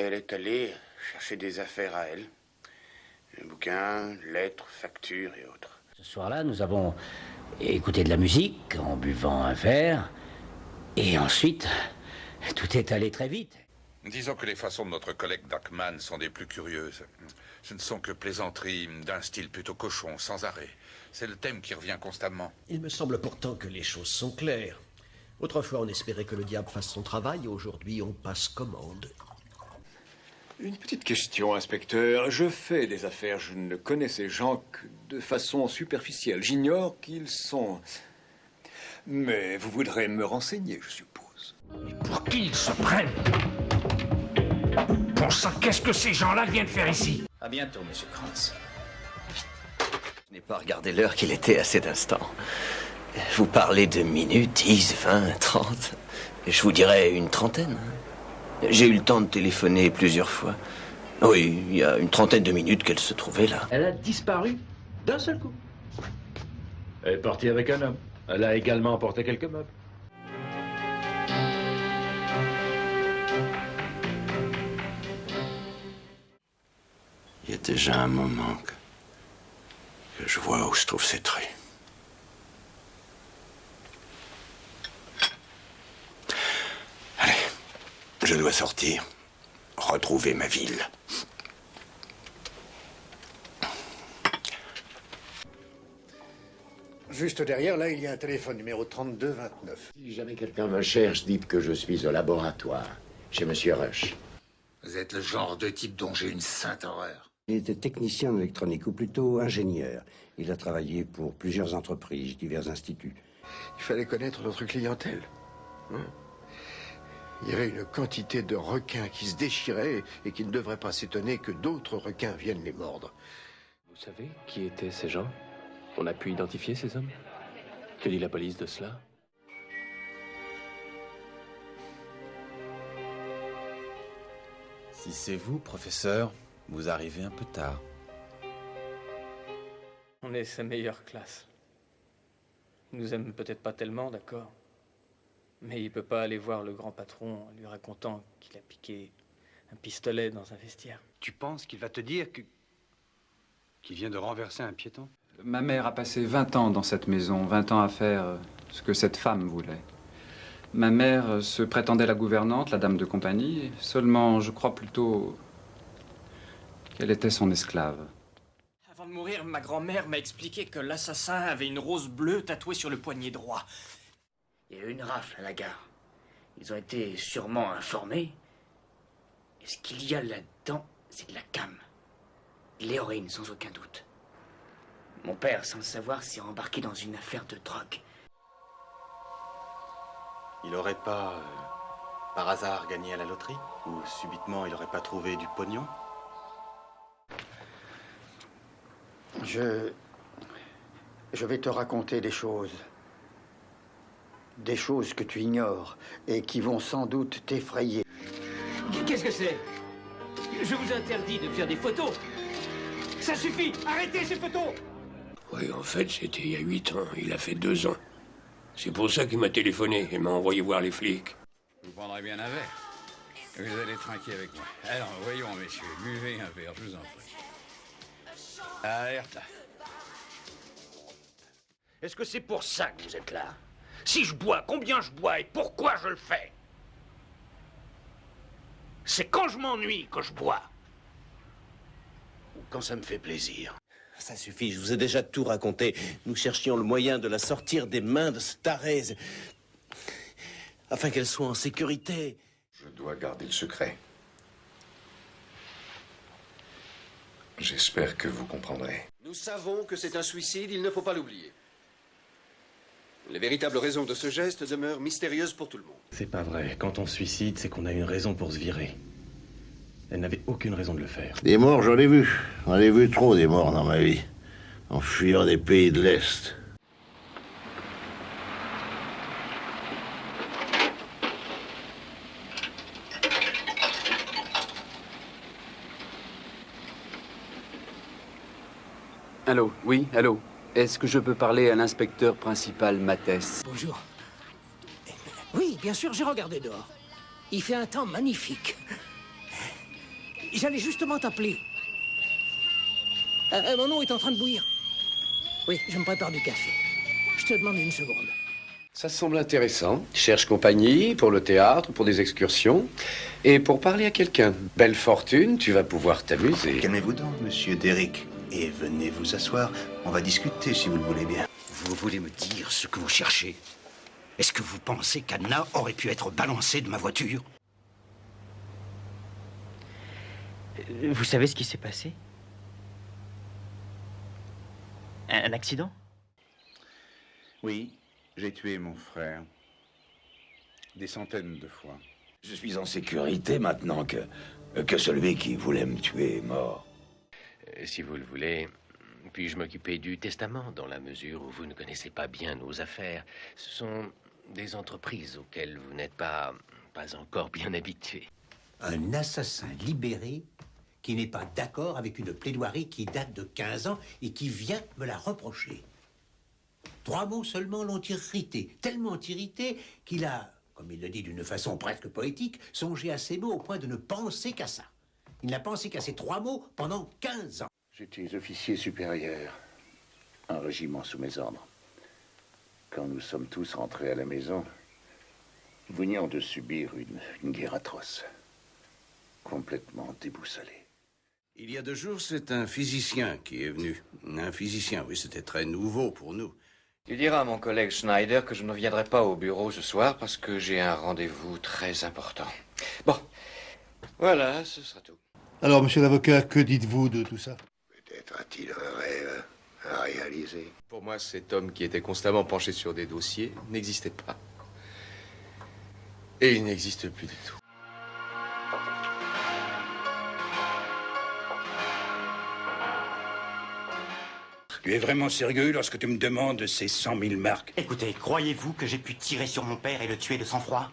Elle est allée chercher des affaires à elle. Bouquins, lettres, factures et autres. Ce soir-là, nous avons écouté de la musique en buvant un verre. Et ensuite, tout est allé très vite. Disons que les façons de notre collègue Duckman sont des plus curieuses. Ce ne sont que plaisanteries d'un style plutôt cochon, sans arrêt. C'est le thème qui revient constamment. Il me semble pourtant que les choses sont claires. Autrefois, on espérait que le diable fasse son travail. Aujourd'hui, on passe commande. Une petite question, inspecteur. Je fais des affaires. Je ne connais ces gens que de façon superficielle. J'ignore qui ils sont. Mais vous voudrez me renseigner, je suppose. Mais pour qui ils se prennent? Bon sang, qu'est-ce que ces gens-là viennent faire ici? À bientôt, monsieur Krantz. Je n'ai pas regardé l'heure qu'il était à cet instant. Vous parlez de minutes, 10, 20, 30. Je vous dirais une trentaine. J'ai eu le temps de téléphoner plusieurs fois. Oui, il y a une trentaine de minutes qu'elle se trouvait là. Elle a disparu d'un seul coup. Elle est partie avec un homme. Elle a également emporté quelques meubles. Il y a déjà un moment que je vois où se trouvent ces traits. Allez, je dois sortir, retrouver ma ville. Juste derrière, là, il y a un téléphone numéro 3229. Si jamais quelqu'un me cherche, dites que je suis au laboratoire, chez Monsieur Rush. Vous êtes le genre de type dont j'ai une sainte horreur. Il était technicien en électronique, ou plutôt ingénieur. Il a travaillé pour plusieurs entreprises, divers instituts. Il fallait connaître notre clientèle. Il y avait une quantité de requins qui se déchiraient et qui ne devraient pas s'étonner que d'autres requins viennent les mordre. Vous savez qui étaient ces gens? On a pu identifier ces hommes? Que dit la police de cela? Si c'est vous, professeur, vous arrivez un peu tard. On est sa meilleure classe. Il nous aime peut-être pas tellement, d'accord. Mais il peut pas aller voir le grand patron en lui racontant qu'il a piqué un pistolet dans un vestiaire. Tu penses qu'il va te dire qu'il vient de renverser un piéton? Ma mère a passé 20 ans dans cette maison, 20 ans à faire ce que cette femme voulait. Ma mère se prétendait la gouvernante, la dame de compagnie, seulement je crois plutôt qu'elle était son esclave. Avant de mourir, ma grand-mère m'a expliqué que l'assassin avait une rose bleue tatouée sur le poignet droit. Il y a eu une rafle à la gare. Ils ont été sûrement informés. Et ce qu'il y a là-dedans, c'est de la cam. L'héroïne, sans aucun doute. Mon père, sans le savoir, s'est embarqué dans une affaire de drogue. Il aurait pas, par hasard, gagné à la loterie? Ou subitement, il aurait pas trouvé du pognon? Je vais te raconter des choses. Des choses que tu ignores et qui vont sans doute t'effrayer. Qu'est-ce que c'est? Je vous interdis de faire des photos. Ça suffit! Arrêtez ces photos! Oui, en fait, c'était il y a 8 ans. Il a fait 2 ans. C'est pour ça qu'il m'a téléphoné et m'a envoyé voir les flics. Vous prendrez bien un verre. Vous allez trinquer avec moi. Alors, voyons, messieurs, buvez un verre, je vous en prie. Alerte. Est-ce que c'est pour ça que vous êtes là? Si je bois, combien je bois et pourquoi je le fais? C'est quand je m'ennuie que je bois. Ou quand ça me fait plaisir. Ça suffit, je vous ai déjà tout raconté. Nous cherchions le moyen de la sortir des mains de ce Thérèse, afin qu'elle soit en sécurité. Je dois garder le secret. J'espère que vous comprendrez. Nous savons que c'est un suicide, il ne faut pas l'oublier. Les véritables raisons de ce geste demeurent mystérieuses pour tout le monde. C'est pas vrai. Quand on se suicide, c'est qu'on a une raison pour se virer. Elle n'avait aucune raison de le faire. Des morts, j'en ai vu. J'en ai vu trop des morts dans ma vie. En fuyant des pays de l'Est. Allô, oui, allô. Est-ce que je peux parler à l'inspecteur principal Mathès? Bonjour. Oui, bien sûr, j'ai regardé dehors. Il fait un temps magnifique. J'allais justement t'appeler. Mon eau est en train de bouillir. Oui, je me prépare du café. Je te demande une seconde. Ça semble intéressant. Cherche compagnie pour le théâtre, pour des excursions et pour parler à quelqu'un. Belle fortune, tu vas pouvoir t'amuser. Calmez-vous donc, monsieur Derrick, et venez vous asseoir. On va discuter si vous le voulez bien. Vous voulez me dire ce que vous cherchez? Est-ce que vous pensez qu'Anna aurait pu être balancée de ma voiture? Vous savez ce qui s'est passé? Un accident? Oui, j'ai tué mon frère. Des centaines de fois. Je suis en sécurité maintenant que celui qui voulait me tuer est mort. Si vous le voulez, puis-je m'occuper du testament dans la mesure où vous ne connaissez pas bien nos affaires? Ce sont des entreprises auxquelles vous n'êtes pas encore bien habitué. Un assassin libéré qui n'est pas d'accord avec une plaidoirie qui date de 15 ans et qui vient me la reprocher. 3 mots seulement l'ont irrité, tellement irrité qu'il a, comme il le dit d'une façon presque poétique, songé à ces mots au point de ne penser qu'à ça. Il n'a pensé qu'à ces 3 mots pendant 15 ans. J'étais officier supérieur, un régiment sous mes ordres. Quand nous sommes tous rentrés à la maison, nous venions de subir une guerre atroce, complètement déboussolée. Il y a 2 jours, c'est un physicien qui est venu. Un physicien, oui, c'était très nouveau pour nous. Il dira à mon collègue Schneider que je ne viendrai pas au bureau ce soir parce que j'ai un rendez-vous très important. Bon, voilà, ce sera tout. Alors, monsieur l'avocat, que dites-vous de tout ça? Peut-être a-t-il un rêve à réaliser. Pour moi, cet homme qui était constamment penché sur des dossiers n'existait pas. Et il n'existe plus du tout. Tu es vraiment sérieux lorsque tu me demandes ces 100 000 marks? Écoutez, croyez-vous que j'ai pu tirer sur mon père et le tuer de sang-froid?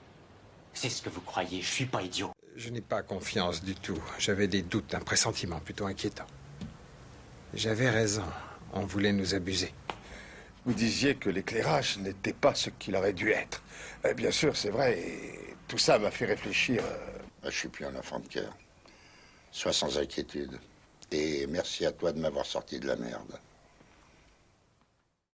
C'est ce que vous croyez, je suis pas idiot. Je n'ai pas confiance du tout. J'avais des doutes, un pressentiment plutôt inquiétant. J'avais raison, on voulait nous abuser. Vous disiez que l'éclairage n'était pas ce qu'il aurait dû être. Bien sûr, c'est vrai, et tout ça m'a fait réfléchir. Je suis plus un enfant de cœur. Sois sans inquiétude. Et merci à toi de m'avoir sorti de la merde.